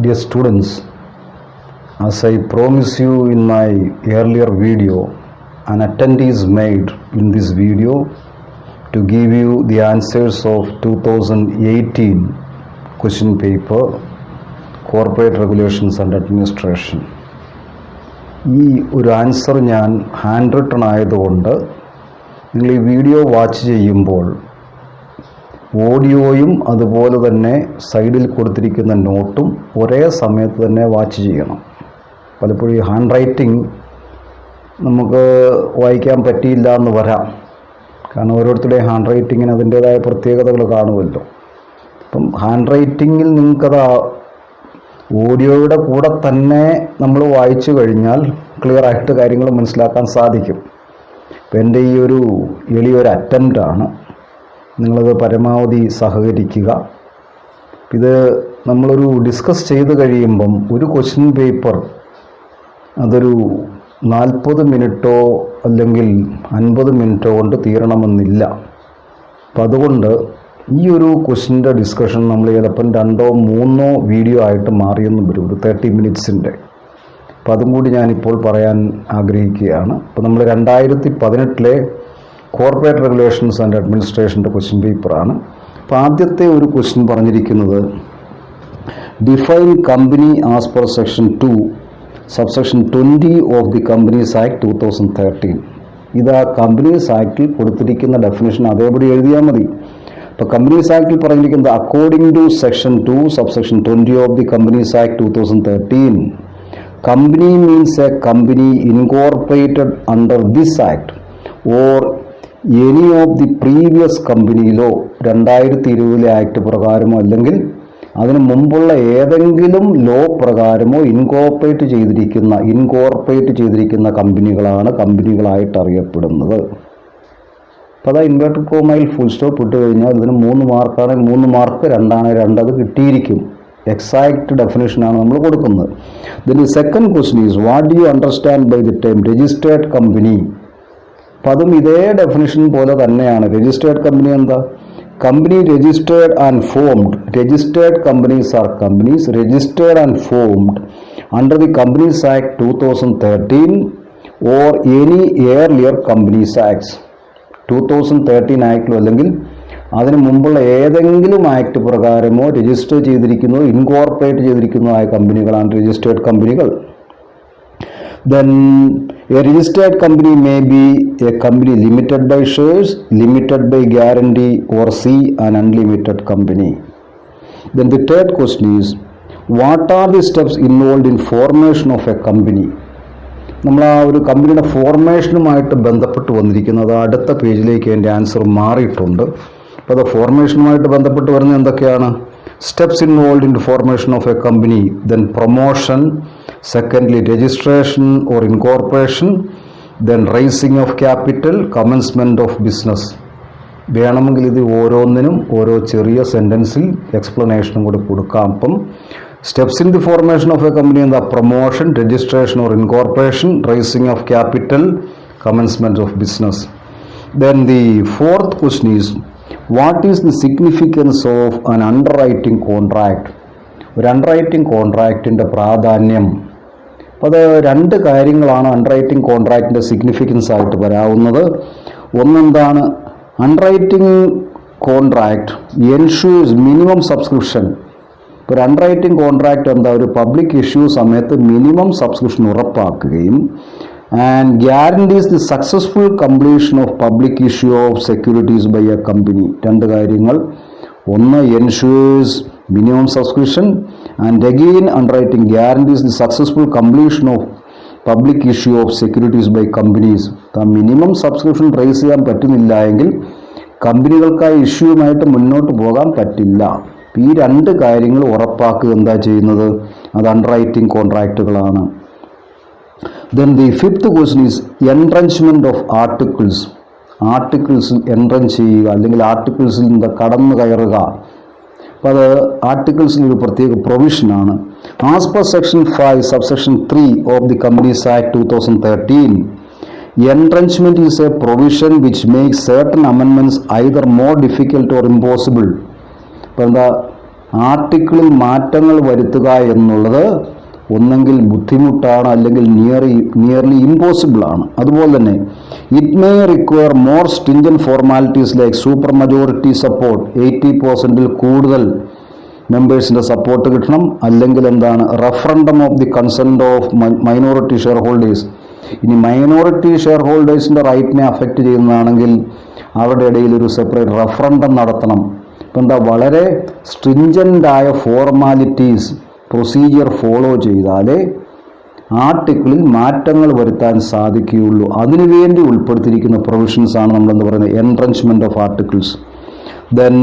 Dear students, as I promised you in my earlier video, an attempt is made in this video to give you the answers of 2018 question paper, Corporate Regulations and Administration. ഈ ഒരു answer ഞാൻ hand written ആയതുകൊണ്ട് നിങ്ങൾ ഈ video watch ചെയ്യുമ്പോൾ ഓഡിയോയും അതുപോലെ തന്നെ സൈഡിൽ കൊടുത്തിരിക്കുന്ന നോട്ടും ഒരേ സമയത്ത് തന്നെ വാച്ച് ചെയ്യണം. പലപ്പോഴും ഈ ഹാൻഡ് റൈറ്റിംഗ് നമുക്ക് വായിക്കാൻ പറ്റിയില്ല എന്ന് വരാം. കാരണം ഓരോരുത്തരുടെയും ഹാൻഡ് റൈറ്റിങ്ങിന് അതിൻ്റേതായ പ്രത്യേകതകൾ കാണുമല്ലോ. അപ്പം ഹാൻഡ് റൈറ്റിങ്ങിൽ നിങ്ങൾക്കത് ഓഡിയോയുടെ കൂടെ തന്നെ നമ്മൾ വായിച്ചു കഴിഞ്ഞാൽ ക്ലിയർ ആയിട്ട് കാര്യങ്ങൾ മനസ്സിലാക്കാൻ സാധിക്കും. അപ്പം എൻ്റെ ഈ ഒരു എളിയൊരു അറ്റംപ്റ്റാണ്. നിങ്ങളത് പരമാവധി സഹകരിക്കുക. ഇത് നമ്മളൊരു ഡിസ്കസ് ചെയ്ത് കഴിയുമ്പം ഒരു ക്വസ്റ്റ്യൻ പേപ്പർ അതൊരു 40 മിനിറ്റോ അല്ലെങ്കിൽ 50 മിനിറ്റോ കൊണ്ട് തീരണമെന്നില്ല. അപ്പം അതുകൊണ്ട് ഈ ഒരു ക്വസ്റ്റ്യൻ്റെ ഡിസ്കഷൻ നമ്മൾ ചിലപ്പം 2 or 3 വീഡിയോ ആയിട്ട് മാറിയെന്നും വരും, ഒരു 30 മിനിറ്റ്സിൻ്റെ. അപ്പം അതും കൂടി ഞാനിപ്പോൾ പറയാൻ ആഗ്രഹിക്കുകയാണ്. അപ്പോൾ നമ്മൾ 2018 കോർപ്പറേറ്റ് റെഗുലേഷൻസ് ആൻഡ് അഡ്മിനിസ്ട്രേഷൻ്റെ ക്വസ്റ്റ്യൻ പേപ്പറാണ്. അപ്പോൾ ആദ്യത്തെ ഒരു ക്വസ്റ്റ്യൻ പറഞ്ഞിരിക്കുന്നത് define company as per section 2 subsection 20 of the companies act 2013. ഇത് ആ കമ്പനീസ് ആക്ടിൽ കൊടുത്തിരിക്കുന്ന ഡെഫിനേഷൻ അതേപടി എഴുതിയാൽ മതി. ഇപ്പോൾ കമ്പനീസ് ആക്ടിൽ പറഞ്ഞിരിക്കുന്നത് according to section 2 subsection 20 of the companies act 2013, company means a company incorporated under this act or any of the previous company law 2020 act പ്രകാരമോ അല്ലെങ്കിൽ അതിന് മുമ്പുള്ള ഏതെങ്കിലും ലോ പ്രകാരമോ ഇൻകോർപ്പറേറ്റ് ചെയ്തിരിക്കുന്ന കമ്പനികളാണ് കമ്പനികളായിട്ട് അറിയപ്പെടുന്നത്. അപ്പോൾ അതാ ഇൻവേർട്ടഡ് കോമയിൽ ഫുൾ സ്റ്റോപ്പ് ഇട്ട് കഴിഞ്ഞാൽ ഇതിന് 3 മാർക്കാണ്, 3 മാർക്ക് 2 ആണ് 2 അത് കിട്ടിയിരിക്കും. എക്സാക്റ്റ് ഡെഫിനേഷനാണ് നമ്മൾ കൊടുക്കുന്നത്. Then second question is what do you understand by the term registered company. അപ്പം അതും ഇതേ ഡെഫിനേഷൻ പോലെ തന്നെയാണ്. രജിസ്റ്റേർഡ് കമ്പനി എന്താ? Company registered and formed. Registered companies are companies registered and formed under the companies act 2013 or any earlier companies acts. 2013 ആക്ടിലോ അല്ലെങ്കിൽ അതിന് മുമ്പുള്ള ഏതെങ്കിലും ആക്ട് പ്രകാരമോ രജിസ്റ്റർ ചെയ്തിരിക്കുന്നതോ ഇൻകോർപ്പറേറ്റ് ചെയ്തിരിക്കുന്നതോ ആയ കമ്പനികളാണ് രജിസ്റ്റേർഡ് കമ്പനികൾ. Then a registered company may be a company limited by shares, limited by guarantee, or C, an unlimited company. Then the third question is, what are the steps involved in formation of a company? നമ്മൾ ആ ഒരു കമ്പനിയുടെ ഫോർമേഷനുമായിട്ട് ബന്ധപ്പെട്ട് വന്നിരിക്കുന്നത് അടുത്ത പേജിലേക്ക് എൻ്റെ answer മാറിയിട്ടുണ്ട്. അപ്പോൾ അത് ഫോർമേഷനുമായിട്ട് ബന്ധപ്പെട്ട് വരുന്നത് എന്തൊക്കെയാണ്? steps involved in the formation of a company, then promotion, secondly registration or incorporation, then raising of capital, commencement of business. വേണമെങ്കിൽ ഇത് ഓരോന്നിനും ഓരോ ചെറിയ സെൻറ്റൻസിൽ എക്സ്പ്ലനേഷനും കൂടി കൊടുക്കാം. അപ്പം steps in the formation of a company എന്താ? Promotion, registration or incorporation, raising of capital, commencement of business. Then the fourth question is what is the significance of an underwriting contract. ഒരു അണ്ടർറൈറ്റിംഗ് കോൺട്രാക്റ്റിൻ്റെ പ്രാധാന്യം. അപ്പോൾ അത് 2 കാര്യങ്ങളാണ് അണ്ടർറൈറ്റിംഗ് കോൺട്രാക്റ്റിൻ്റെ significance ആയിട്ട് വരാവുന്നത്. ഒന്നെന്താണ്? അണ്ടർറൈറ്റിംഗ് contract എൻഷൂഴ്സ് minimum subscription. ഇപ്പോൾ ഒരു അണ്ടർറൈറ്റിംഗ് contract എന്താ? ഒരു പബ്ലിക് ഇഷ്യൂ സമയത്ത് മിനിമം സബ്സ്ക്രിപ്ഷൻ ഉറപ്പാക്കുകയും and guarantees the successful completion of public issue of securities by a company. 2 കാര്യങ്ങൾ. ഒന്ന് ensures minimum subscription and again underwriting guarantees the successful completion of public issue of securities by companies. Minimum subscription raise ചെയ്യാൻ പറ്റുന്നില്ല എങ്കിൽ കമ്പനികൾക്ക് ആ ഇഷ്യൂമായിട്ട് മുന്നോട്ട് പോകാൻ പറ്റില്ല. ഈ 2 കാര്യങ്ങൾ ഉറപ്പാക്കുക എന്താ ചെയ്യുന്നത്? അത് അണ്ടർറൈറ്റിംഗ് കോൺട്രാക്റ്റുകളാണ്. Then the fifth question is entrenchment of articles. ആർട്ടിക്കിൾസിൽ എൻട്രൻസ് ചെയ്യുക അല്ലെങ്കിൽ ആർട്ടിക്കിൾസിൽ നിന്ന് കടന്നു കയറുക. അപ്പോൾ അത് ആർട്ടിക്കിൾസിൽ ഒരു പ്രത്യേക പ്രൊവിഷനാണ്. As per section 5 subsection 3 of the companies act 2013, entrenchment is a provision which makes certain amendments either more difficult or impossible. അപ്പോൾ എന്താ? ആർട്ടിക്കിളിൽ മാറ്റങ്ങൾ വരുത്തുക എന്നുള്ളത് ഒന്നെങ്കിൽ ബുദ്ധിമുട്ടാണ്, അല്ലെങ്കിൽ നിയർലി ഇമ്പോസിബിൾ ആണ്. അതുപോലെ തന്നെ it may require more stringent formalities like super majority support, 80% കൂടുതൽ മെമ്പേഴ്സിൻ്റെ സപ്പോർട്ട് കിട്ടണം, അല്ലെങ്കിൽ എന്താണ് referendum of the consent of minority share holders. ഇനി മൈനോറിറ്റി ഷെയർ ഹോൾഡേഴ്സിൻ്റെ റൈറ്റിനെ അഫക്റ്റ് ചെയ്യുന്നതാണെങ്കിൽ അവരുടെ ഇടയിൽ ഒരു സെപ്പറേറ്റ് റഫറണ്ടം നടത്തണം. ഇപ്പം എന്താ, വളരെ സ്ട്രിഞ്ചൻ്റായ ഫോർമാലിറ്റീസ് പ്രൊസീജിയർ ഫോളോ ചെയ്താലേ ആർട്ടിക്കിളിൽ മാറ്റങ്ങൾ വരുത്താൻ സാധിക്കുകയുള്ളൂ. അതിനുവേണ്ടി ഉൾപ്പെടുത്തിയിരിക്കുന്ന പ്രൊവിഷൻസാണ് നമ്മളെന്ന് പറയുന്നത് എൻട്രൻച്ച്മെൻറ്റ് ഓഫ് ആർട്ടിക്കിൾസ്. ദെൻ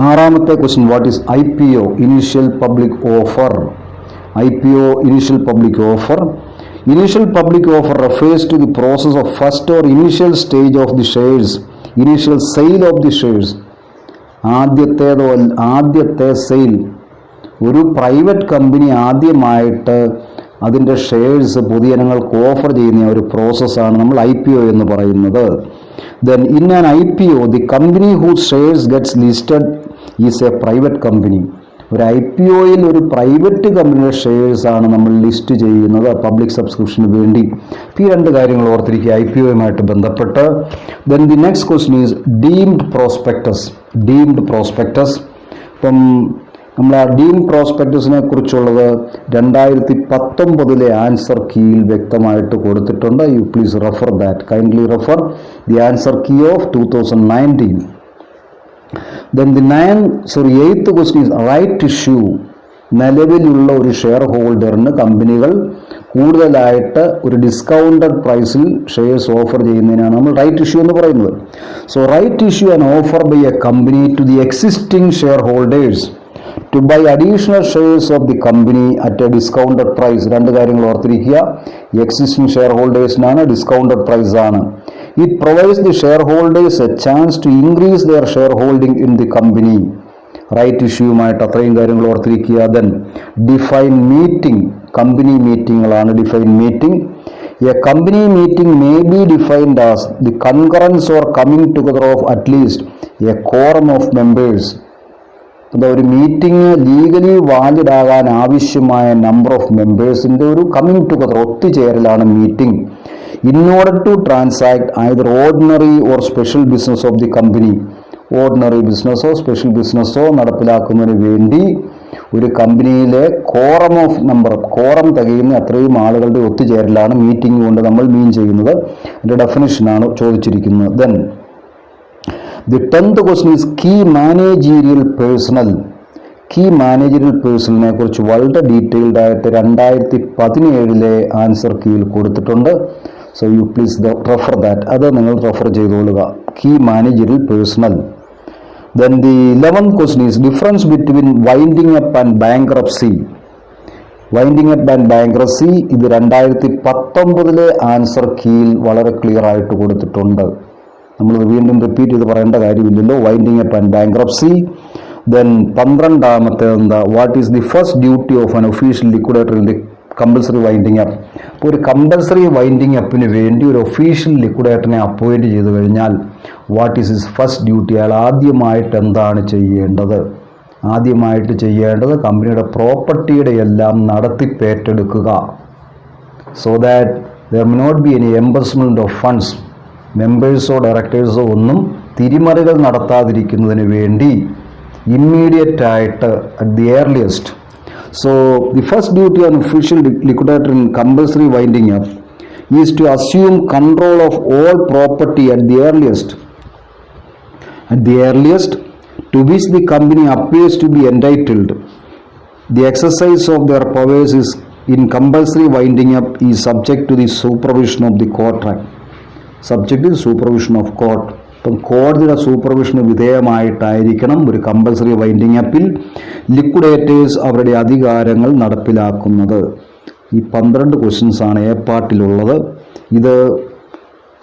ആറാമത്തെ question, what is IPO, initial public offer? IPO, initial public offer. Initial public offer refers to the process of first or initial stage of the shares, initial sale of the shares. ആദ്യത്തെ sale. ഒരു private company ആദ്യമായിട്ട് അതിൻ്റെ shares പൊതുജനങ്ങൾക്ക് offer ചെയ്യുന്ന ഒരു പ്രോസസ്സാണ് നമ്മൾ IPO എന്ന് പറയുന്നത്. Then in an IPO, the company whose shares gets listed is a private company. ഒരു IPOയിൽ ഒരു പ്രൈവറ്റ് കമ്പനിയുടെ ഷെയർസാണ് നമ്മൾ ലിസ്റ്റ് ചെയ്യുന്നത് പബ്ലിക് സബ്സ്ക്രിപ്ഷന് വേണ്ടി. ഈ രണ്ട് കാര്യങ്ങൾ ഓർത്തിരിക്കുക IPOയുമായിട്ട് ബന്ധപ്പെട്ട്. Then the next question is deemed prospectus. Deemed prospectus, ഇപ്പം നമ്മൾ ആ ഡീംഡ് പ്രോസ്പെക്ടസിനെ കുറിച്ചുള്ളത് 2019 ആൻസർ കീയിൽ വ്യക്തമായിട്ട് കൊടുത്തിട്ടുണ്ട്. You please refer that. Kindly refer the answer key of 2019. Then the eighth question is right issue. നിലവിലുള്ള ഒരു ഷെയർ ഹോൾഡറിന് കമ്പനികൾ കൂടുതലായിട്ട് ഒരു ഡിസ്കൗണ്ടഡ് പ്രൈസിൽ ഷെയർസ് ഓഫർ ചെയ്യുന്നതിനാണ് നമ്മൾ റൈറ്റ് ഇഷ്യൂ എന്ന് പറയുന്നത്. So right issue and offer by a company to the existing share holders to buy additional shares of the company at a discounted price. രണ്ട് കാര്യങ്ങൾ ഓർത്തിരിക്കുക. എക്സിസ്റ്റിംഗ് ഷെയർ ഹോൾഡേഴ്സിനാണ്, discounted price ആണ്. It provides the shareholders a chance to increase their shareholding in the company. Right ഇഷ്യൂമായിട്ട് അത്രയും കാര്യങ്ങൾ ഓർത്തിരിക്കുക. Then define meeting. Company മീറ്റിങ്ങുകളാണ് define meeting. A company meeting may be defined as the concurrence or coming together of at least a quorum of members. ഒരു meeting legally valid ആകാൻ ആവശ്യമായ number of മെമ്പേഴ്സിൻ്റെ ഒരു കമ്മിങ് ടുഗദർ, ഒത്തുചേരലാണ് meeting. In order to transact either ordinary or special business of the company, ordinary ബിസിനസ്സോ special ബിസിനസ്സോ നടപ്പിലാക്കുന്നതിന് വേണ്ടി ഒരു കമ്പനിയിലെ കോറം തികയുന്ന അത്രയും ആളുകളുടെ ഒത്തുചേരലാണ് മീറ്റിംഗ് കൊണ്ട് നമ്മൾ മീൻ ചെയ്യുന്നത്. അതിൻ്റെ ഡെഫിനിഷനാണ് ചോദിച്ചിരിക്കുന്നത്. Then the 10th question is key managerial personnel. Key managerial പേഴ്സണലിനെ കുറിച്ച് വളരെ ഡീറ്റെയിൽഡ് ആയിട്ട് 2017 ആൻസർ കീയിൽ കൊടുത്തിട്ടുണ്ട്. So you please refer that. അത് നിങ്ങൾ റെഫർ ചെയ്തോളുക. Key managerial personnel. Then the 11th question is difference between winding up and bankruptcy. Winding up and bankruptcy ഇത് 2019 ആൻസർ കീയിൽ വളരെ ക്ലിയർ ആയിട്ട് കൊടുത്തിട്ടുണ്ട്. നമ്മൾ വീണ്ടും റിപ്പീറ്റ് ചെയ്ത് പറയേണ്ട കാര്യമില്ലല്ലോ. Winding up and bankruptcy. Then 12ാമത്തെ എന്താ, what is the first duty of an official liquidator in the compulsory winding up. അപ്പോൾ ഒരു കമ്പൽസറി വൈൻഡിങ് അപ്പിന് വേണ്ടി ഒരു ഒഫീഷ്യൽ ലിക്വിഡേറ്ററിനെ അപ്പോയിൻറ്റ് ചെയ്ത് കഴിഞ്ഞാൽ what is his first duty? അയാൾ ആദ്യമായിട്ട് എന്താണ് ചെയ്യേണ്ടത്? ആദ്യമായിട്ട് ചെയ്യേണ്ടത് കമ്പനിയുടെ പ്രോപ്പർട്ടിയുടെ എല്ലാം നടത്തിപ്പേറ്റെടുക്കുക. So that there may not be any embezzlement of funds. മെമ്പേഴ്സോ ഡയറക്ടേഴ്സോ ഒന്നും തിരിമറികൾ നടത്താതിരിക്കുന്നതിന് വേണ്ടി immediate at the earliest. So the first duty on official liquidator in compulsory winding up is to assume control of all property at the earliest to which the company appears to be entitled. The exercise of their powers is in compulsory winding up is subject to the supervision of the court. Subject to the supervision of court. ഇപ്പം കോടതിയുടെ സൂപ്പർവിഷന് വിധേയമായിട്ടായിരിക്കണം ഒരു compulsory winding അപ്പിൽ liquidators അവരുടെ അധികാരങ്ങൾ നടപ്പിലാക്കുന്നത്. ഈ 12 ക്വസ്റ്റ്യൻസാണ് A പാർട്ടിലുള്ളത്. ഇത്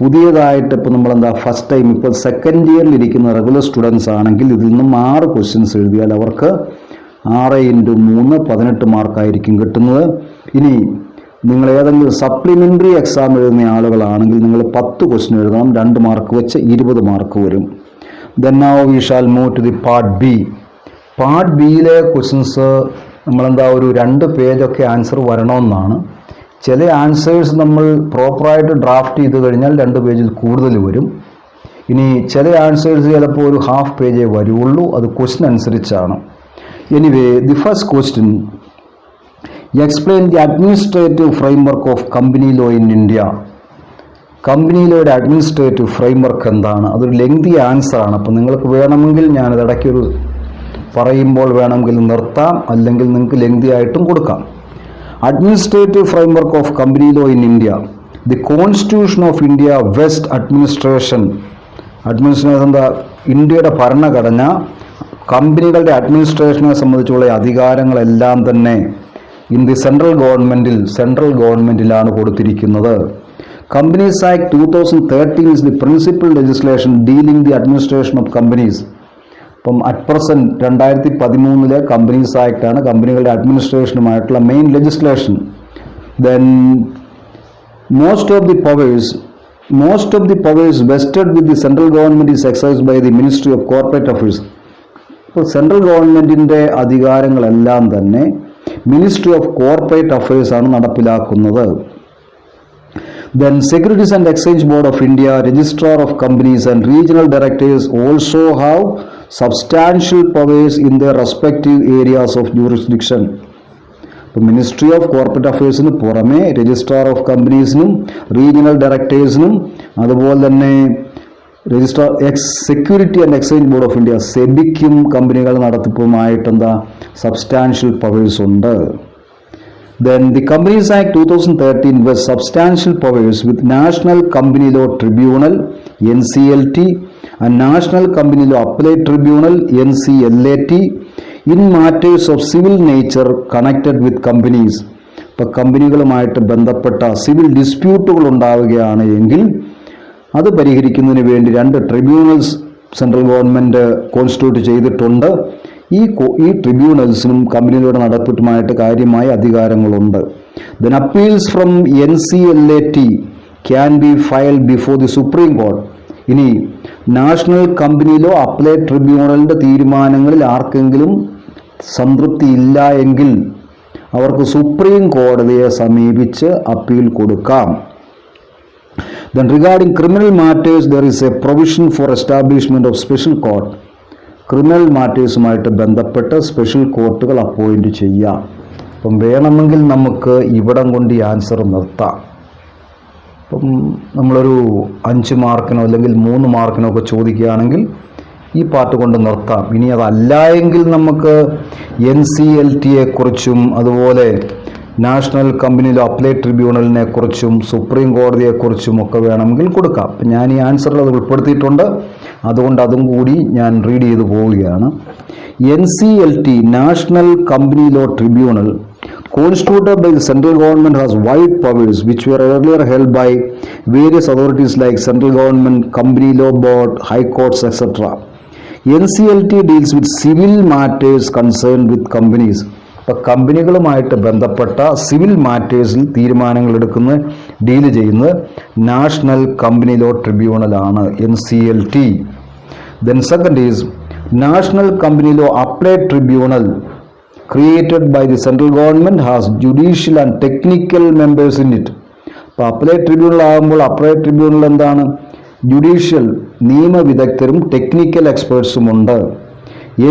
പുതിയതായിട്ട് ഇപ്പോൾ നമ്മളെന്താ ഫസ്റ്റ് ടൈം ഇപ്പോൾ സെക്കൻഡ് ഇയറിലിരിക്കുന്ന റെഗുലർ സ്റ്റുഡൻസ് ആണെങ്കിൽ ഇതിൽ നിന്നും 6 ക്വസ്റ്റ്യൻസ് എഴുതിയാൽ അവർക്ക് 6 × 3 18 മാർക്കായിരിക്കും കിട്ടുന്നത്. ഇനി നിങ്ങൾ ഏതെങ്കിലും സപ്ലിമെൻ്ററി എക്സാം എഴുതുന്ന ആളുകളാണെങ്കിൽ നിങ്ങൾ 10 ക്വസ്റ്റ്യൻ എഴുതണം. 2 മാർക്ക് വെച്ച് 20 മാർക്ക് വരും. Then now we shall move to the part B. Part ബിയിലെ ക്വസ്റ്റ്യൻസ് നമ്മളെന്താ ഒരു 2 പേജൊക്കെ ആൻസർ വരണമെന്നാണ്. ചില ആൻസേഴ്സ് നമ്മൾ പ്രോപ്പറായിട്ട് ഡ്രാഫ്റ്റ് ചെയ്ത് കഴിഞ്ഞാൽ 2 പേജിൽ കൂടുതൽ വരും. ഇനി ചില ആൻസേഴ്സ് ചിലപ്പോൾ ഒരു ഹാഫ് പേജേ വരുള്ളൂ. അത് ക്വസ്റ്റ്യൻ അനുസരിച്ചാണ്. Anyway, the first question, explain the administrative framework of company law in India. Company ലോയുടെ അഡ്മിനിസ്ട്രേറ്റീവ് ഫ്രെയിംവർക്ക് എന്താണ്? അതൊരു ലെങ്തി ആൻസറാണ്. അപ്പോൾ നിങ്ങൾക്ക് വേണമെങ്കിൽ ഞാനത് ഇടയ്ക്കൊരു പറയുമ്പോൾ വേണമെങ്കിൽ നിർത്താം, അല്ലെങ്കിൽ നിങ്ങൾക്ക് ലെങ്തി ആയിട്ടും കൊടുക്കാം. Administrative framework of company law in India. The constitution of India west administration. Administration എന്താ? ഇന്ത്യയുടെ ഭരണഘടന കമ്പനികളുടെ അഡ്മിനിസ്ട്രേഷനെ സംബന്ധിച്ചുള്ള അധികാരങ്ങളെല്ലാം തന്നെ സെൻട്രൽ ഗവൺമെൻറ്റിലാണ് കൊടുത്തിരിക്കുന്നത്. Companies act 2013 is the principal legislation dealing the administration of companies. അപ്പം അറ്റ് പ്രസൻറ്റ് 2013 കമ്പനീസ് ആക്ടാണ് കമ്പനികളുടെ അഡ്മിനിസ്ട്രേഷനുമായിട്ടുള്ള main legislation. Then most of the powers vested with the central government is exercised by the ministry of corporate affairs. ഇപ്പോൾ central ഗവൺമെൻറ്റിൻ്റെ അധികാരങ്ങളെല്ലാം തന്നെ ministry of corporate affairs ആണ് നടപ്പിലാക്കുന്നത്. Then Securities and Exchange Board of India, Registrar of Companies and Regional Directors also have substantial powers in their respective areas of jurisdiction. ഇപ്പോൾ ministry of corporate അഫയേഴ്സിന് പുറമെ registrar of കമ്പനീസിനും regional ഡയറക്ടേഴ്സിനും അതുപോലെ തന്നെ security and exchange board of India സെബിക്കും കമ്പനികൾ നടത്തിപ്പുമായിട്ട് സബ്സ്റ്റാൻഷ്യൽ പവേഴ്സ് ഉണ്ട്. Then the Companies Act 2013 was substantial powers with National Company Law Tribunal NCLT and National Company Law Appellate Tribunal NCLAT in matters of civil nature connected with companies. ഇപ്പോൾ കമ്പനികളുമായിട്ട് ബന്ധപ്പെട്ട civil ഡിസ്പ്യൂട്ടുകൾ ഉണ്ടാവുകയാണ് എങ്കിൽ അത് പരിഹരിക്കുന്നതിന് വേണ്ടി 2 tribunals central government constitute ചെയ്തിട്ടുണ്ട്. ഈ ട്രിബ്യൂണൽസിനും കമ്പനികളുടെ നടത്തിപ്പുമായിട്ട് കാര്യമായ അധികാരങ്ങളുണ്ട്. Then appeals from NCLAT can be filed before the supreme court. ഇനി നാഷണൽ കമ്പനിയിലോ അപ്പലേറ്റ് ട്രിബ്യൂണലിൻ്റെ തീരുമാനങ്ങളിൽ ആർക്കെങ്കിലും സംതൃപ്തി ഇല്ല എങ്കിൽ അവർക്ക് സുപ്രീം കോടതിയെ സമീപിച്ച് അപ്പീൽ കൊടുക്കാം. Then regarding criminal matters, there is a provision for establishment of special court. Criminal മാറ്റേഴ്സുമായിട്ട് ബന്ധപ്പെട്ട് സ്പെഷ്യൽ കോർട്ടുകൾ അപ്പോയിൻറ്റ് ചെയ്യാം. അപ്പം വേണമെങ്കിൽ നമുക്ക് ഇവിടം കൊണ്ട് ഈ ആൻസർ നിർത്താം. അപ്പം നമ്മളൊരു 5 മാർക്കിനോ അല്ലെങ്കിൽ 3 മാർക്കിനോ ഒക്കെ ചോദിക്കുകയാണെങ്കിൽ ഈ പാർട്ട് കൊണ്ട് നിർത്താം. ഇനി അതല്ല എങ്കിൽ നമുക്ക് NCLT-യെക്കുറിച്ചും അതുപോലെ നാഷണൽ കമ്പനി ലോ അപ്പലേറ്റ് ട്രിബ്യൂണലിനെ കുറിച്ചും സുപ്രീം കോടതിയെക്കുറിച്ചും ഒക്കെ വേണമെങ്കിൽ കൊടുക്കാം. അപ്പം ഞാൻ ഈ ആൻസറിൽ അത് ഉൾപ്പെടുത്തിയിട്ടുണ്ട്. അതുകൊണ്ട് അതും കൂടി ഞാൻ റീഡ് ചെയ്തു പോവുകയാണ്. NCLT national company law tribunal constituted by the central government has wide powers which were earlier held by various authorities like central government, company law board, high courts, etc. NCLT deals with civil matters concerned with companies. ഇപ്പോൾ കമ്പനികളുമായിട്ട് ബന്ധപ്പെട്ട civil മാറ്റേഴ്സിൽ തീരുമാനങ്ങൾ deal ചെയ്യുന്നത് national company law ട്രിബ്യൂണലാണ് NCLT. Then second is National Company Law Appellate Tribunal created by the central government has judicial and technical members in it. അപ്പോൾ appellate tribunal ആകുമ്പോൾ appellate tribunal എന്താണ്? Judicial നിയമവിദഗ്ധരും technical എക്സ്പേർട്സും ഉണ്ട്.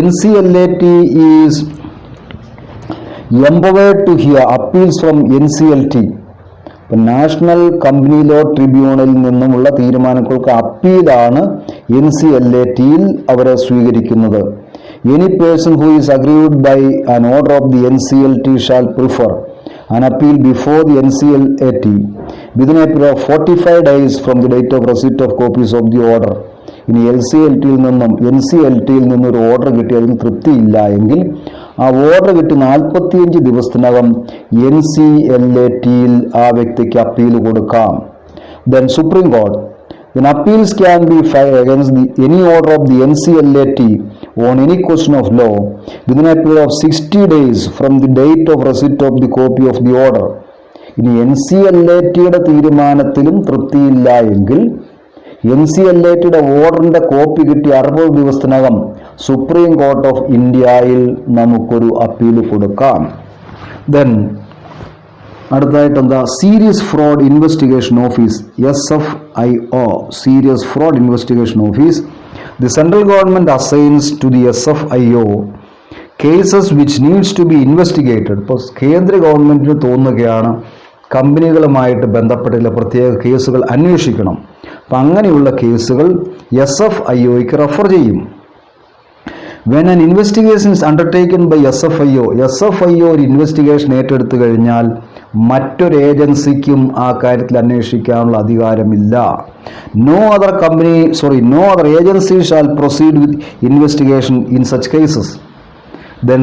NCLAT is empowered to hear appeals from NCLT. ഇപ്പം national company law ട്രിബ്യൂണലിൽ നിന്നുമുള്ള തീരുമാനങ്ങൾക്ക് അപ്പീലാണ് NCLAT-യിൽ അവരെ സ്വീകരിക്കുന്നത്. Any person who is aggrieved by an order of the NCLT shall prefer an appeal before the NCLAT within a period of 45 days from the date of receipt of copies of the order. ഇനി NCLT-യിൽ നിന്നും ഒരു order കിട്ടി അതിന് തൃപ്തിയില്ല എങ്കിൽ ആ order കിട്ടി 45 ദിവസത്തിനകം NCLAT-യിൽ ആ വ്യക്തിക്ക് അപ്പീൽ കൊടുക്കാം. Then Supreme Court. Then appeals can be filed against any order of the NCLAT on any question of law within a period of 60 days from the date of receipt of the copy of the order. ഇനി NCLAT-യുടെ തീരുമാനത്തിലും തൃപ്തിയില്ല എങ്കിൽ NCLAT-യുടെ ഓർഡറിൻ്റെ copy കിട്ടി 60 ദിവസത്തിനകം supreme court of ഇന്ത്യയിൽ നമുക്കൊരു appeal കൊടുക്കാം. Then അടുത്തതായിട്ട് എന്താ, serious fraud investigation office, SFIO, serious fraud investigation office. The central government assigns to the SFIO cases which needs to be investigated. ഇപ്പോൾ കേന്ദ്ര ഗവൺമെന്റിന് തോന്നുകയാണ് കമ്പനികളുമായിട്ട് ബന്ധപ്പെട്ട ചില പ്രത്യേക കേസുകൾ അന്വേഷിക്കണം. അപ്പം അങ്ങനെയുള്ള കേസുകൾ SFIOയ്ക്ക് റെഫർ ചെയ്യും. When an investigation is undertaken by SFIO ഒരു ഇൻവെസ്റ്റിഗേഷൻ ഏറ്റെടുത്തു കഴിഞ്ഞാൽ മറ്റൊരു ഏജൻസിക്കും ആ കാര്യത്തിൽ അന്വേഷിക്കാനുള്ള അധികാരമില്ല. No other agency shall proceed with investigation in such cases. Then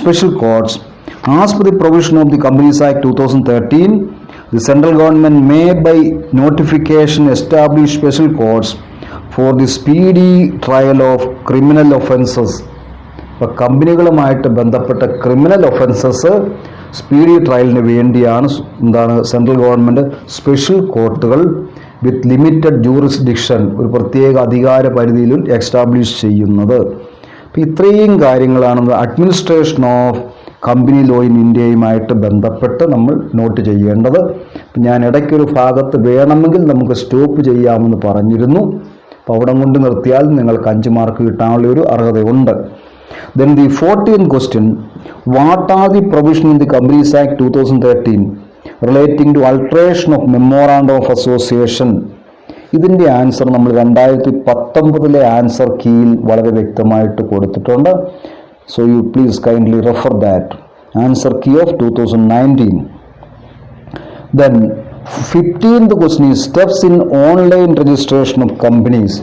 special courts, as per the provision of the Companies Act 2013, the central government may by notification establish special courts for the speedy trial of criminal offences. ഇപ്പോൾ കമ്പനികളുമായിട്ട് ബന്ധപ്പെട്ട criminal offences speedy ട്രയലിന് വേണ്ടിയാണ് central government special കോർട്ടുകൾ with limited jurisdiction, ഒരു പ്രത്യേക അധികാര പരിധിയിൽ establish ചെയ്യുന്നത്. അപ്പോൾ ഇത്രയും കാര്യങ്ങളാണ് administration of company law in ഇന്ത്യയുമായിട്ട് ബന്ധപ്പെട്ട് നമ്മൾ നോട്ട് ചെയ്യേണ്ടത്. ഞാൻ ഇടയ്ക്കൊരു ഭാഗത്ത് വേണമെങ്കിൽ നമുക്ക് സ്റ്റോപ്പ് ചെയ്യാമെന്ന് പറഞ്ഞിരുന്നു. അപ്പോൾ അവിടെ കൊണ്ട് നിർത്തിയാൽ നിങ്ങൾക്ക് 5 മാർക്ക് കിട്ടാനുള്ള ഒരു അർഹതയുണ്ട്. Then the 14th question, what are the provisions in the Companies Act 2013 relating to alteration of memorandum of association? ഇതിൻ്റെ ആൻസർ നമ്മൾ 2019 ആൻസർ കീയിൽ വളരെ വ്യക്തമായിട്ട് കൊടുത്തിട്ടുണ്ട്. So you please kindly refer that. Answer key of 2019. Then 15th question is steps in online registration of companies.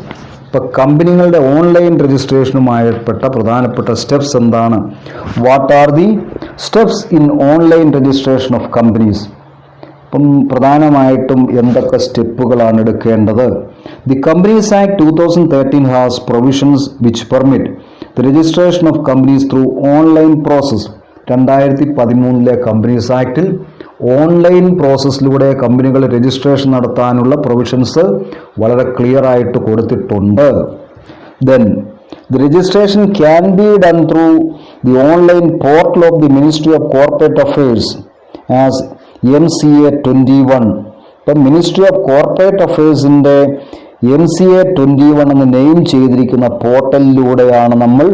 ഇപ്പോൾ കമ്പനികളുടെ online രജിസ്ട്രേഷനുമായിപ്പെട്ട പ്രധാനപ്പെട്ട steps എന്താണ്? What are the steps in online registration of companies? അപ്പം പ്രധാനമായിട്ടും എന്തൊക്കെ സ്റ്റെപ്പുകളാണ് എടുക്കേണ്ടത്? The companies act 2013 has provisions which permit the registration of companies through online process. 2013 companies ആക്ടിൽ ഓൺലൈൻ പ്രോസസ്സിലൂടെ കമ്പനികൾ രജിസ്ട്രേഷൻ നടത്താനുള്ള പ്രൊവിഷൻസ് വളരെ ക്ലിയർ ആയിട്ട് കൊടുത്തിട്ടുണ്ട്. Then the registration can be done through the online portal of the ministry of corporate affairs as MCA 21. ഇപ്പം ministry of corporate അഫയേഴ്സിൻ്റെ MCA 21 എന്ന് name ചെയ്തിരിക്കുന്ന പോർട്ടലിലൂടെയാണ് നമ്മൾ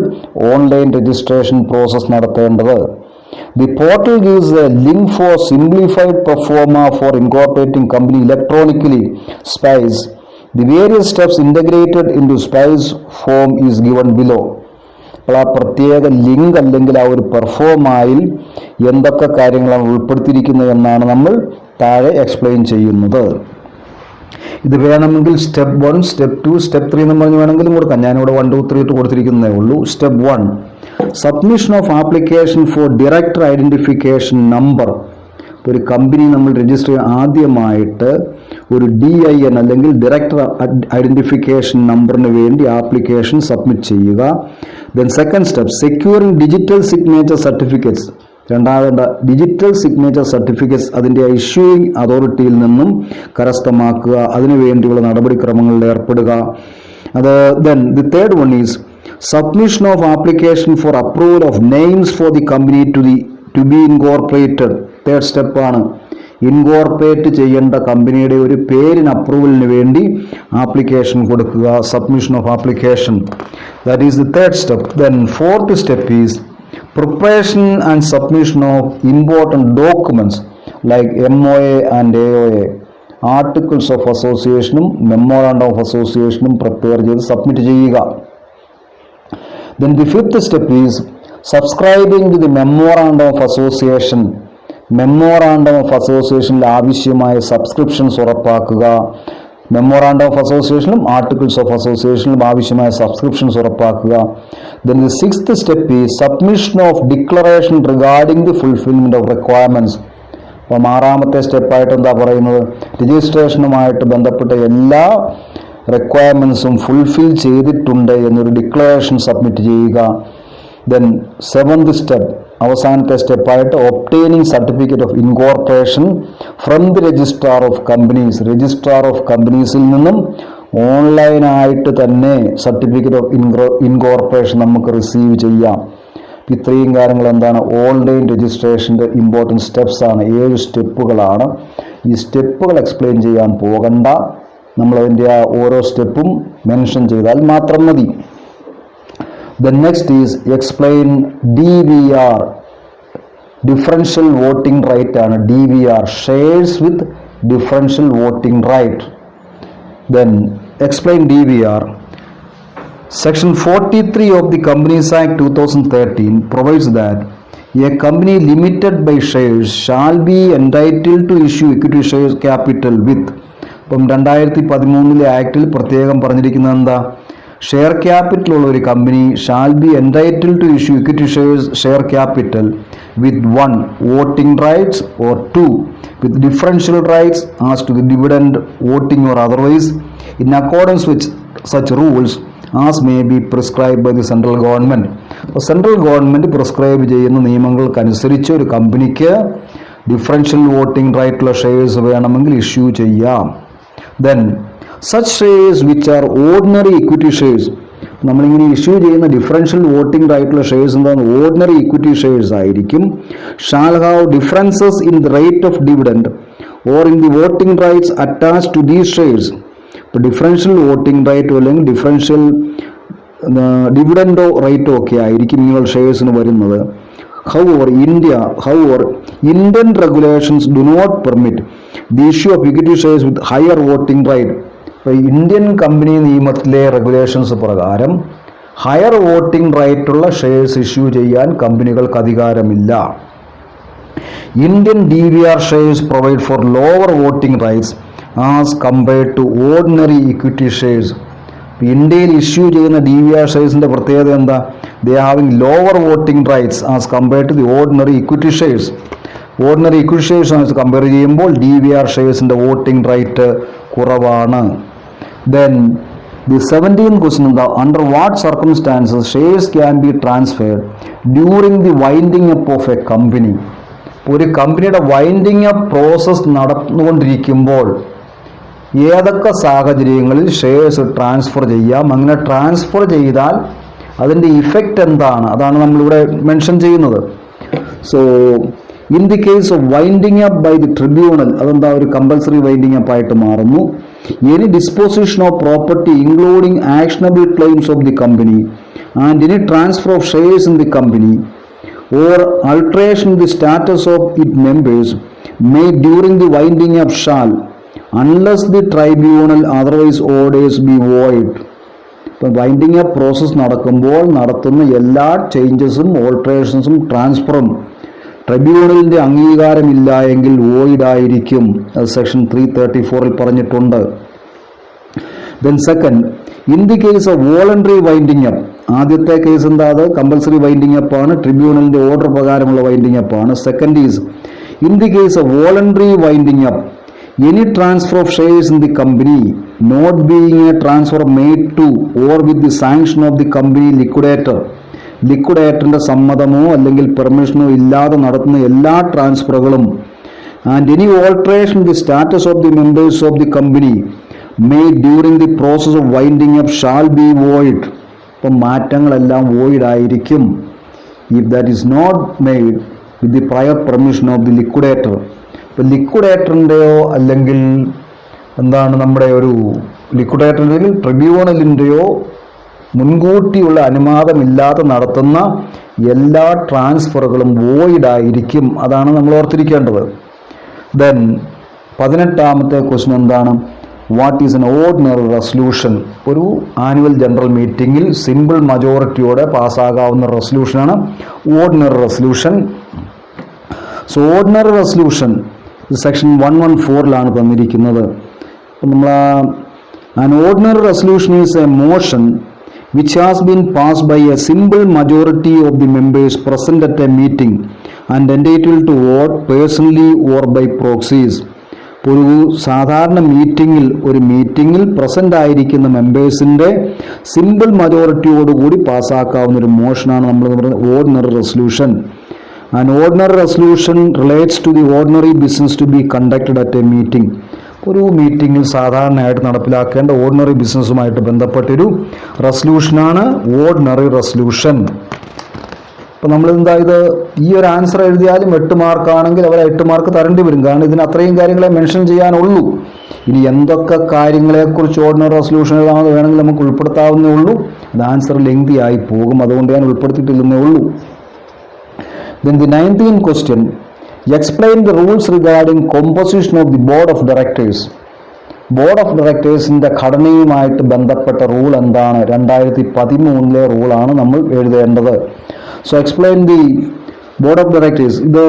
ഓൺലൈൻ രജിസ്ട്രേഷൻ പ്രോസസ് നടത്തേണ്ടത്. The portal gives a link for simplified pro forma for incorporating company electronically. SPICE. The various steps integrated into SPICE form is given below. അപ്പോൾ ആ പ്രത്യേക link അല്ലെങ്കിൽ ആ ഒരു പെർഫോമായിൽ എന്തൊക്കെ കാര്യങ്ങളാണ് ഉൾപ്പെടുത്തിയിരിക്കുന്നത് എന്നാണ് നമ്മൾ താഴെ എക്സ്പ്ലെയിൻ ചെയ്യുന്നത്. ഇത് വേണമെങ്കിൽ സ്റ്റെപ്പ് 1, സ്റ്റെപ്പ് 2, സ്റ്റെപ്പ് 3 എന്ന് പറഞ്ഞ് വേണമെങ്കിലും കൊടുക്കാം. ഞാനിവിടെ 1, 2, 3 ഇട്ട് കൊടുത്തിരിക്കുന്നതേ ഉള്ളൂ. Step 1, submission of application for director identification number. ഒരു കമ്പനി നമ്മൾ രജിസ്റ്റർ ചെയ്യാൻ ആദ്യമായിട്ട് ഒരു DIN അല്ലെങ്കിൽ ഡയറക്ടർ ഐഡന്റിഫിക്കേഷൻ നമ്പറിന് വേണ്ടി ആപ്ലിക്കേഷൻ സബ്മിറ്റ് ചെയ്യുക. Then second step, securing digital signature certificates. രണ്ടാമത് ഡിജിറ്റൽ സിഗ്നേച്ചർ സർട്ടിഫിക്കറ്റ്സ് അതിൻ്റെ ഇഷ്യൂയിങ് അതോറിറ്റിയിൽ നിന്നും കരസ്ഥമാക്കുക, അതിനുവേണ്ടിയുള്ള നടപടിക്രമങ്ങളിൽ ഏർപ്പെടുക. Then the third one is submission of application for approval of names for the company to be incorporated. Third സ്റ്റെപ്പാണ് ഇൻകോർപ്പറേറ്റ് ചെയ്യേണ്ട കമ്പനിയുടെ ഒരു പേരിന് അപ്രൂവലിന് വേണ്ടി ആപ്ലിക്കേഷൻ കൊടുക്കുക, submission of application. That is the third step. Then fourth step is preparation and submission of important documents like MOA and AOA. Articles of അസോസിയേഷനും memorandum of അസോസിയേഷനും പ്രിപ്പയർ ചെയ്ത് സബ്മിറ്റ് ചെയ്യുക. Then the fifth step is subscribing to the memorandum of association. Memorandum of അസോസിയേഷനിൽ ആവശ്യമായ subscriptions ഉറപ്പാക്കുക. Memorandum of അസോസിയേഷനിലും articles of അസോസിയേഷനിലും ആവശ്യമായ സബ്സ്ക്രിപ്ഷൻസ് ഉറപ്പാക്കുക. Then the sixth step is submission of declaration regarding the fulfillment of requirements. അപ്പം 6ാമത്തെ സ്റ്റെപ്പായിട്ട് എന്താ പറയുന്നത്? രജിസ്ട്രേഷനുമായിട്ട് ബന്ധപ്പെട്ട എല്ലാ റിക്വയർമെൻറ്റ്സും ഫുൾഫിൽ ചെയ്തിട്ടുണ്ട് എന്നൊരു ഡിക്ലറേഷൻ സബ്മിറ്റ് ചെയ്യുക. ദെൻ 7th സ്റ്റെപ്പ്, അവസാനത്തെ സ്റ്റെപ്പായിട്ട് obtaining certificate of incorporation from the registrar of companies. Registrar of കമ്പനീസിൽ നിന്നും ഓൺലൈനായിട്ട് തന്നെ സർട്ടിഫിക്കറ്റ് ഓഫ് ഇൻകോർപ്പറേഷൻ നമുക്ക് റിസീവ് ചെയ്യാം. ഇത്രയും കാര്യങ്ങൾ എന്താണ്, ഓൺലൈൻ രജിസ്ട്രേഷൻ്റെ ഇമ്പോർട്ടൻറ്റ് സ്റ്റെപ്സ് ആണ്. 7 സ്റ്റെപ്പുകളാണ്. ഈ സ്റ്റെപ്പുകൾ എക്സ്പ്ലെയിൻ ചെയ്യാൻ പോകണ്ട, നമ്മളതിൻ്റെ ആ ഓരോ സ്റ്റെപ്പും മെൻഷൻ ചെയ്താൽ മാത്രം മതി. The next is explain DVR, differential voting right ആണ് DVR, shares with differential voting right. Then explain DVR. Section 43 of the Companies Act 2013 provides that a company limited by shares shall be entitled to issue equity shares capital with. ഇപ്പം 2013 ആക്ടിൽ പ്രത്യേകം പറഞ്ഞിരിക്കുന്നത് എന്താ, share capital ഉള്ള ഒരു company shall be entitled to issue equity share capital with 1 voting rights or 2 with differential rights as to the dividend voting or otherwise in accordance with such rules as may be prescribe by the central government. അപ്പോൾ central government prescribe ചെയ്യുന്ന നിയമങ്ങൾക്കനുസരിച്ച് ഒരു കമ്പനിക്ക് differential voting റൈറ്റുള്ള shares വേണമെങ്കിൽ issue ചെയ്യാം. Then such shares which are ordinary equity shares, നമ്മളിങ്ങനെ issue ചെയ്യുന്ന ഡിഫറൻഷ്യൽ വോട്ടിംഗ് റൈറ്റുള്ള ഷെയർസ് എന്താണ്, ഓർഡിനറി ഇക്വിറ്റി ഷെയർസ് ആയിരിക്കും. Shall have differences in the rate of dividend or in the voting rights attached to these shares. ഇപ്പോൾ differential voting റൈറ്റോ അല്ലെങ്കിൽ differential ഡിവിഡൻഡോ റേറ്റോ ഒക്കെ ആയിരിക്കും ഇങ്ങനെയുള്ള ഷെയർസിന് വരുന്നത്. However, Indian regulations do not permit the issue of equity shares with higher voting right. Indian company നിയമത്തിലെ regulations പ്രകാരം higher voting റൈറ്റുള്ള ഷെയർസ് ഇഷ്യൂ ചെയ്യാൻ കമ്പനികൾക്ക് അധികാരമില്ല. Indian DVR shares provide for lower voting rights as compared to ordinary equity shares. ഇന്ത്യയിൽ issue ചെയ്യുന്ന DVR ഷെയർസിൻ്റെ പ്രത്യേകത എന്താ, they having lower voting rights as compared to the ordinary equity shares. Ordinary equity shares compare ചെയ്യുമ്പോൾ DVR ഷെയർസിൻ്റെ voting right കുറവാണ്. Then the 17th question is, under what circumstances shares can be transferred during the winding up of a company. ഒരു കമ്പനിയുടെ winding up process നടന്നുകൊണ്ടിരിക്കുമ്പോൾ ഏതൊക്കെ സാഹചര്യങ്ങളിൽ shares transfer ചെയ്യാം, അങ്ങനെ ട്രാൻസ്ഫർ ചെയ്താൽ അതിൻ്റെ ഇഫക്റ്റ് എന്താണ്, അതാണ് നമ്മളിവിടെ മെൻഷൻ ചെയ്യുന്നത്. So in the case of winding up by the tribunal, അതെന്താ ഒരു കമ്പൽസറി വൈൻഡിങ് അപ്പ് ആയിട്ട് മാറുന്നു. Any disposition of property including actionable claims of the company and any transfer of shares in the company or alteration the status of it members made during the winding up shall unless the tribunal otherwise orders be void. ഇപ്പം winding up process നടക്കുമ്പോൾ നടത്തുന്ന എല്ലാ ചേഞ്ചസും ഓൾട്രേഷൻസും ട്രാൻസ്ഫറും ട്രിബ്യൂണലിൻ്റെ അംഗീകാരമില്ല എങ്കിൽ വോയിഡായിരിക്കും. അത് section 334 പറഞ്ഞിട്ടുണ്ട്. Then second, in the case of voluntary winding up, ആദ്യത്തെ case എന്താ, അത് കമ്പൽസറി വൈൻഡിങ് അപ്പ് ആണ്, ട്രിബ്യൂണലിൻ്റെ ഓർഡർ പ്രകാരമുള്ള വൈൻഡിങ് അപ്പ് ആണ്. Second is in the case of voluntary winding up any transfer of shares in the company not being a transfer made to or with the sanction of the company liquidator, ലിക്വിഡേറ്ററിൻ്റെ സമ്മതമോ അല്ലെങ്കിൽ പെർമിഷനോ ഇല്ലാതെ നടത്തുന്ന എല്ലാ ട്രാൻസ്ഫറുകളും and any alteration the status of the members of the company made during the process of winding up shall be void. അപ്പം മാറ്റങ്ങളെല്ലാം വോയിഡ് ആയിരിക്കും if that is not made with the prior permission of the liquidator. ഇപ്പം ലിക്വിഡേറ്ററിൻ്റെയോ അല്ലെങ്കിൽ എന്താണ് നമ്മുടെ ഒരു ലിക്വിഡേറ്ററിൻ്റെ ട്രിബ്യൂണലിൻ്റെയോ മുൻകൂട്ടിയുള്ള അനുവാദമില്ലാതെ നടത്തുന്ന എല്ലാ ട്രാൻസ്ഫറുകളും വോയിഡായിരിക്കും. അതാണ് നമ്മൾ ഓർത്തിരിക്കേണ്ടത്. ദെൻ 18ാമത്തെ ക്വസ്റ്റ്യൻ എന്താണ്, what is an ordinary resolution? ഒരു ആനുവൽ ജനറൽ മീറ്റിംഗിൽ സിമ്പിൾ മജോറിറ്റിയോടെ പാസ്സാകാവുന്ന റെസൊല്യൂഷനാണ് ordinary resolution. So ordinary resolution section 114 തന്നിരിക്കുന്നത്. നമ്മൾ an ordinary resolution is a motion which has been passed by a simple majority of the members present at a meeting and entitled to vote personally or by proxies. ഒരു സാധാരണ മീറ്റിങ്ങിൽ present ആയിരിക്കുന്ന മെമ്പേഴ്സിൻ്റെ simple മജോറിറ്റിയോടുകൂടി പാസ്സാക്കാവുന്ന ഒരു മോഷനാണ് നമ്മൾ പറയുന്നത് ordinary resolution. An ordinary resolution relates to the ordinary business to be conducted at a meeting. ഒരു മീറ്റിങ്ങിൽ സാധാരണയായിട്ട് നടപ്പിലാക്കേണ്ട ഓർഡിനറി ബിസിനസ്സുമായിട്ട് ബന്ധപ്പെട്ടൊരു റെസൊല്യൂഷനാണ് ഓർഡിനറി റെസൊല്യൂഷൻ. അപ്പോൾ നമ്മളിതെന്താ ഇത് ഈ ഒരു ആൻസർ എഴുതിയാലും 8 മാർക്കാണെങ്കിൽ അവർ 8 മാർക്ക് തരേണ്ടി വരും. കാരണം ഇതിന് അത്രയും കാര്യങ്ങളെ മെൻഷൻ ചെയ്യാനുള്ളൂ. ഇനി എന്തൊക്കെ കാര്യങ്ങളെക്കുറിച്ച് ഓർഡിനറി റെസൊല്യൂഷൻ എഴുതാമെന്ന് വേണമെങ്കിൽ നമുക്ക് ഉൾപ്പെടുത്താവുന്നേ ഉള്ളൂ. അത് ആൻസർ ലെങ്തി ആയി പോകും, അതുകൊണ്ട് ഞാൻ ഉൾപ്പെടുത്തിയിട്ടില്ലെന്നേ ഉള്ളൂ. Then the 19th question, explain the rules regarding composition of the board of directors. Board of ഡയറക്ടേഴ്സിൻ്റെ ഘടനയുമായിട്ട് ബന്ധപ്പെട്ട റൂൾ എന്താണ്? 2013 റൂളാണ് നമ്മൾ എഴുതേണ്ടത്. So explain the board of directors. ഇത്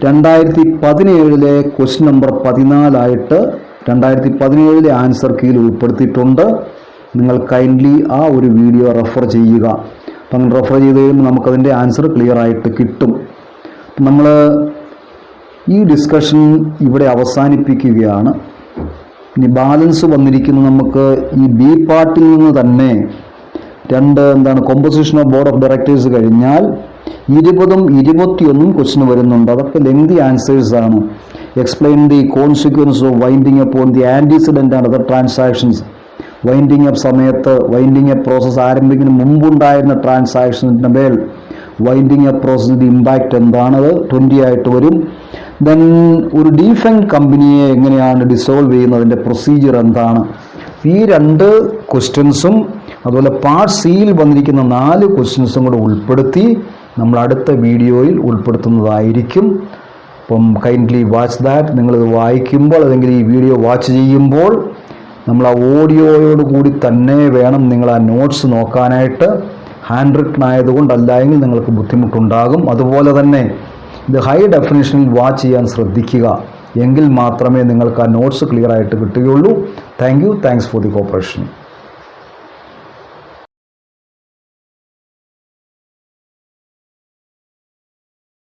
2017 ക്വസ്റ്റ്യൻ നമ്പർ 14 2017 ആൻസർ കീയിൽ ഉൾപ്പെടുത്തിയിട്ടുണ്ട്. നിങ്ങൾ കൈൻഡ്ലി ആ ഒരു വീഡിയോ റെഫർ ചെയ്യുക. അപ്പം അങ്ങനെ റെഫർ ചെയ്ത് കഴിയുമ്പോൾ നമുക്കതിൻ്റെ ആൻസർ ക്ലിയർ ആയിട്ട് കിട്ടും. നമ്മൾ ഈ ഡിസ്കഷൻ ഇവിടെ അവസാനിപ്പിക്കുകയാണ്. ഇനി ബാലൻസ് വന്നിരിക്കുന്നത് നമുക്ക് ഈ ബി പാർട്ടിൽ നിന്ന് തന്നെ composition of board of directors കഴിഞ്ഞാൽ 20ഉം 21 ക്വസ്റ്റ്യൻ വരുന്നുണ്ട്. അതൊക്കെ ലെങ്തി ആൻസേഴ്സ് ആണ്. Explain the consequence of winding up on the antecedent and other transactions. Winding up സമയത്ത് വൈൻഡിങ് അപ്പ് പ്രോസസ്സ് ആരംഭിക്കുന്നതിന് മുമ്പുണ്ടായിരുന്ന ട്രാൻസാക്ഷൻസിൻ്റെ മേൽ വൈൻഡിങ് അപ്പ് പ്രോസസ്സിൻ്റെ ഇമ്പാക്റ്റ് എന്താണത് 20 ആയിട്ട് വരും. ദെൻ ഒരു ഡീഫൻഡ് കമ്പനിയെ എങ്ങനെയാണ് ഡിസോൾവ് ചെയ്യുന്നതിൻ്റെ പ്രൊസീജിയർ എന്താണ്? ഈ 2 ക്വസ്റ്റ്യൻസും അതുപോലെ പാർട്ട് സിയിൽ വന്നിരിക്കുന്ന 4 ക്വസ്റ്റ്യൻസും കൂടെ ഉൾപ്പെടുത്തി നമ്മൾ അടുത്ത വീഡിയോയിൽ ഉൾപ്പെടുത്തുന്നതായിരിക്കും. അപ്പം കൈൻഡ്ലി വാച്ച് ദാറ്റ്. നിങ്ങളിത് വായിക്കുമ്പോൾ അല്ലെങ്കിൽ ഈ വീഡിയോ വാച്ച് ചെയ്യുമ്പോൾ നമ്മൾ ആ ഓഡിയോയോട് കൂടി തന്നെ വേണം നിങ്ങൾ ആ നോട്ട്സ് നോക്കാനായിട്ട്. ഹാൻഡ് റിട്ടൺ ആയതുകൊണ്ടല്ല എങ്കിൽ നിങ്ങൾക്ക് ബുദ്ധിമുട്ടുണ്ടാകും. അതുപോലെ തന്നെ ഇത് ഹൈ ഡെഫിനിഷനിൽ വാച്ച് ചെയ്യാൻ ശ്രദ്ധിക്കുക. എങ്കിൽ മാത്രമേ നിങ്ങൾക്ക് ആ നോട്ട്സ് ക്ലിയർ ആയിട്ട് കിട്ടുകയുള്ളൂ. Thanks for the corporation.